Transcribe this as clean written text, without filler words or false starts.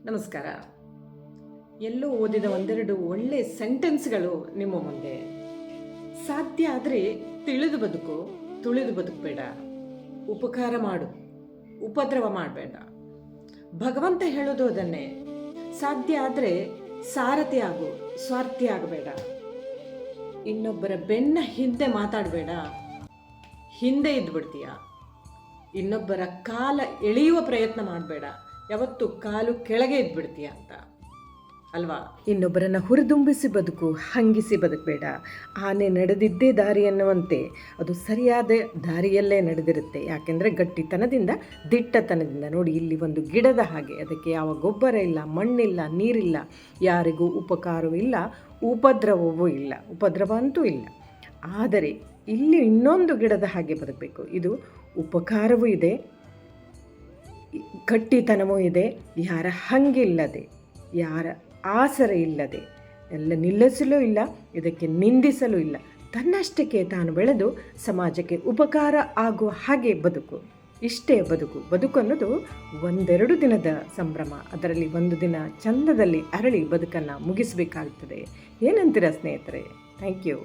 ನಮಸ್ಕಾರ. ಎಲ್ಲೋ ಓದಿದ ಒಂದೆರಡು ಒಳ್ಳೆ ಸೆಂಟೆನ್ಸ್ಗಳು ನಿಮ್ಮ ಮುಂದೆ. ಸಾಧ್ಯ ಆದರೆ ತಿಳಿದು ಬದುಕು, ತುಳಿದು ಬದುಕಬೇಡ. ಉಪಕಾರ ಮಾಡು, ಉಪದ್ರವ ಮಾಡಬೇಡ. ಭಗವಂತ ಹೇಳೋದು ಅದನ್ನೇ. ಸಾಧ್ಯ ಆದರೆ ಸಾರಥಿ ಆಗು, ಸ್ವಾರ್ಥಿ ಆಗಬೇಡ. ಇನ್ನೊಬ್ಬರ ಬೆನ್ನ ಹಿಂದೆ ಮಾತಾಡಬೇಡ, ಹಿಂದೆ ಇದ್ಬಿಡ್ತೀಯ. ಇನ್ನೊಬ್ಬರ ಕಾಲ ಎಳೆಯುವ ಪ್ರಯತ್ನ ಮಾಡಬೇಡ, ಯಾವತ್ತು ಕಾಲು ಕೆಳಗೆ ಇದ್ಬಿಡ್ತೀಯ ಅಂತ ಅಲ್ವಾ. ಇನ್ನೊಬ್ಬರನ್ನು ಹುರಿದುಂಬಿಸಿ ಬದುಕು, ಹಂಗಿಸಿ ಬದುಕಬೇಡ. ಆನೆ ನಡೆದಿದ್ದೇ ದಾರಿ ಅನ್ನುವಂತೆ ಅದು ಸರಿಯಾದ ದಾರಿಯಲ್ಲೇ ನಡೆದಿರುತ್ತೆ. ಯಾಕೆಂದರೆ ಗಟ್ಟಿತನದಿಂದ, ದಿಟ್ಟತನದಿಂದ. ನೋಡಿ, ಇಲ್ಲಿ ಒಂದು ಗಿಡದ ಹಾಗೆ, ಅದಕ್ಕೆ ಯಾವ ಗೊಬ್ಬರ ಇಲ್ಲ, ಮಣ್ಣಿಲ್ಲ, ನೀರಿಲ್ಲ, ಯಾರಿಗೂ ಉಪಕಾರವೂ ಇಲ್ಲ, ಉಪದ್ರವವೂ ಇಲ್ಲ. ಉಪದ್ರವ ಅಂತೂ ಇಲ್ಲ. ಆದರೆ ಇಲ್ಲಿ ಇನ್ನೊಂದು ಗಿಡದ ಹಾಗೆ ಬದುಕಬೇಕು. ಇದು ಉಪಕಾರವೂ ಇದೆ, ಗಟ್ಟಿತನವೂ ಇದೆ, ಯಾರ ಹಂಗಿಲ್ಲದೆ, ಯಾರ ಆಸರೆ ಇಲ್ಲದೆ, ಎಲ್ಲ ನಿಲ್ಲಿಸಲೂ ಇಲ್ಲ, ಇದಕ್ಕೆ ನಿಂದಿಸಲೂ ಇಲ್ಲ. ತನ್ನಷ್ಟಕ್ಕೆ ತಾನು ಬೆಳೆದು ಸಮಾಜಕ್ಕೆ ಉಪಕಾರ ಆಗುವ ಹಾಗೆ ಬದುಕು. ಇಷ್ಟೇ ಬದುಕು ಅನ್ನೋದು ಒಂದೆರಡು ದಿನದ ಸಂಭ್ರಮ. ಅದರಲ್ಲಿ ಒಂದು ದಿನ ಚಂದದಲ್ಲಿ ಅರಳಿ ಬದುಕನ್ನು ಮುಗಿಸಬೇಕಾಗ್ತದೆ. ಏನಂತೀರ ಸ್ನೇಹಿತರೆ? Thank you.